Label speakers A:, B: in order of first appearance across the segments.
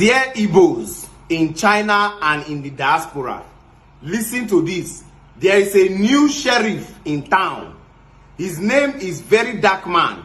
A: Dear Igbos in China and in the diaspora, listen to this. There is a new sheriff in town. His name is Verydarkman.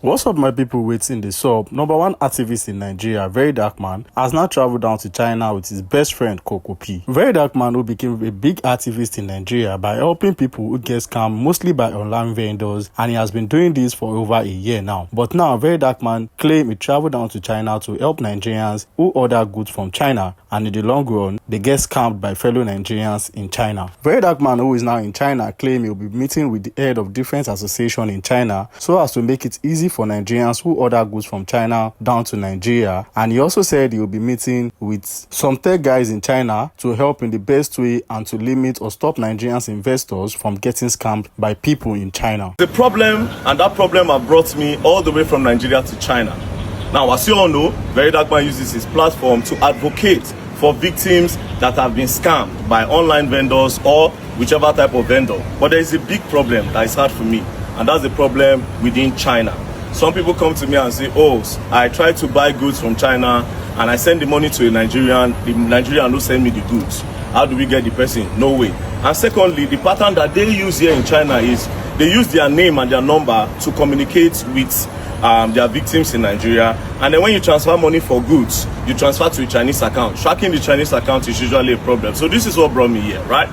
B: What's up, my people waiting the sub? Number one activist in Nigeria, Verydarkman, has now traveled down to China with his best friend, Coco P. Verydarkman, who became a big activist in Nigeria by helping people who get scammed mostly by online vendors, and he has been doing this for over a year now. But now, Verydarkman claimed he traveled down to China to help Nigerians who order goods from China, and in the long run, they get scammed by fellow Nigerians in China. Verydarkman, who is now in China, claimed he will be meeting with the head of different associations in China so as to make it easy for Nigerians who order goods from China down to Nigeria, and he also said he will be meeting with some tech guys in China to help in the best way and to limit or stop Nigerians investors from getting scammed by people in China.
C: The problem, and that problem has brought me all the way from Nigeria to China. Now, as you all know, Verydarkman uses his platform to advocate for victims that have been scammed by online vendors or whichever type of vendor. But there is a big problem that is hard for me, and that's the problem within China. Some people come to me and say, oh, I try to buy goods from China and I send the money to a Nigerian, the Nigerian will send me the goods. How do we get the person? No way. And secondly, the pattern that they use here in China is they use their name and their number to communicate with their victims in Nigeria. And then when you transfer money for goods, you transfer to a Chinese account. Tracking the Chinese account is usually a problem. So this is what brought me here, right?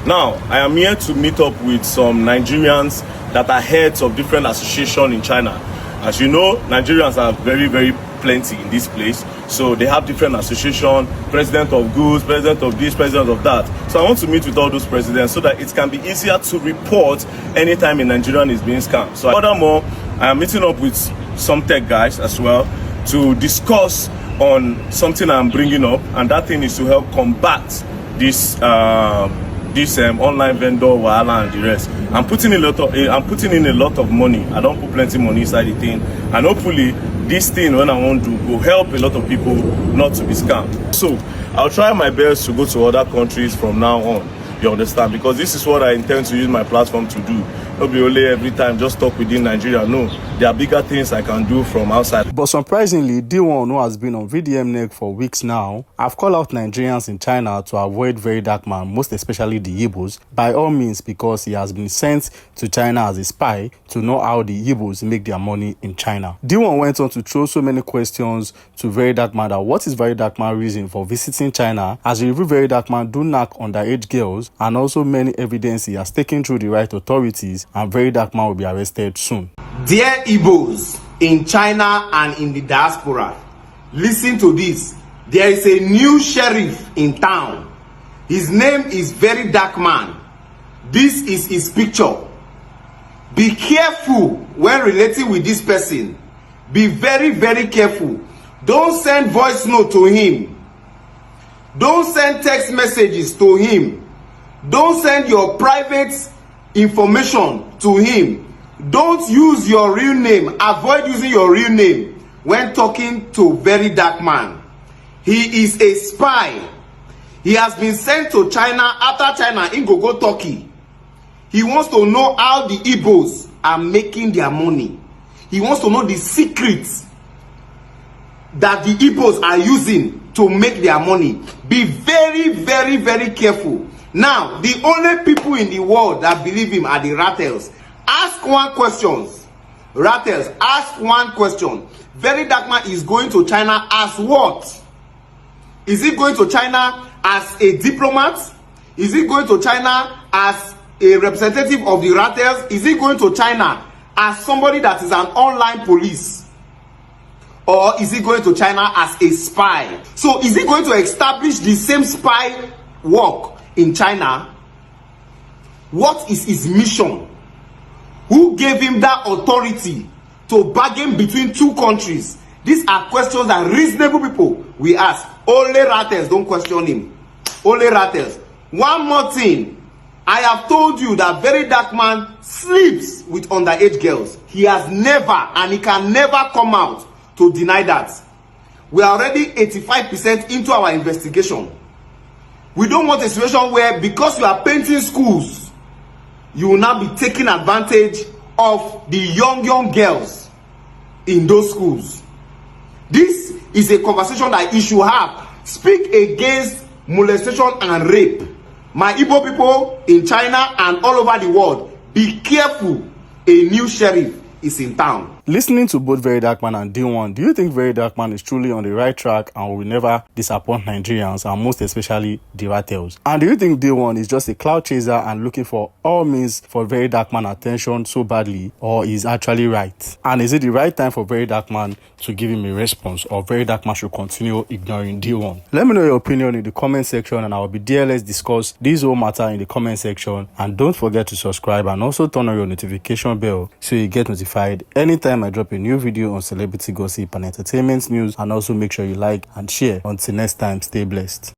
C: Now, I am here to meet up with some Nigerians that are heads of different associations in China. As you know, Nigerians are very, very plenty in this place. So they have different associations, president of goods, president of this, president of that. So I want to meet with all those presidents so that it can be easier to report anytime a Nigerian is being scammed. So furthermore, I am meeting up with some tech guys as well to discuss on something I'm bringing up, and that thing is to help combat this online vendor wahala and the rest. I'm putting in a lot of money. I don't put plenty money inside the thing, and hopefully this thing, when I want to, will help a lot of people not to be scammed. So I'll try my best to go to other countries from now on, you understand, because this is what I intend to use my platform to do. Not be only every time just talk within Nigeria. No, there are bigger things I can do from outside.
B: But surprisingly, Deeone, who has been on VDM neck for weeks now, have called out Nigerians in China to avoid Verydarkman, most especially the Igbos, by all means, because he has been sent to China as a spy to know how the Igbos make their money in China. Deeone went on to throw so many questions to Verydarkman that what is Verydarkman's reason for visiting China, as he revealed Verydarkman do knack underage girls, and also many evidence he has taken through the right authorities, and Verydarkman will be arrested soon.
A: Dear Igbos in China and in the diaspora, listen to this. There is a new sheriff in town. His name is Verydarkman. This is his picture. Be careful when relating with this person. Be very, very careful. Don't send voice note to him. Don't send text messages to him. Don't send your private information to him. Don't use your real name. Avoid using your real name when talking to Verydarkman. He is a spy. He has been sent to China. After China, he go Turkey. He wants to know how the Igbos are making their money. He wants to know the secrets that the Igbos are using to make their money. Be very, very, very careful. Now, the only people in the world that believe him are the Rattles. Ask one question. Rattles, ask one question. Verydarkman is going to China as what? Is he going to China as a diplomat? Is he going to China as a representative of the Rattles? Is he going to China as somebody that is an online police? Or is he going to China as a spy? So is he going to establish the same spy work in China? What is his mission? Who gave him that authority to bargain between two countries? These are questions that reasonable people we ask. Only Rattles don't question him. Only Rattles. One more thing. I have told you that Verydarkman sleeps with underage girls. He has never, and he can never come out to deny that. We are already 85% into our investigation. We don't want a situation where, because you are painting schools, you will now be taking advantage of the young girls in those schools. This is a conversation that you should have. Speak against molestation and rape. My Igbo people in China and all over the world, be careful. A new sheriff is in town.
B: Listening to both Verydarkman and Deeone, do you think Verydarkman is truly on the right track and will never disappoint Nigerians and most especially the Ratels? And do you think Deeone is just a cloud chaser and looking for all means for Verydarkman attention so badly, or is actually right? And is it the right time for Verydarkman to give him a response, or Verydarkman should continue ignoring Deeone? Let me know your opinion in the comment section and I will be there. Let's discuss this whole matter in the comment section, and don't forget to subscribe and also turn on your notification bell so you get notified anytime I drop a new video on celebrity gossip and entertainment news. And also make sure you like and share. Until next time, stay blessed.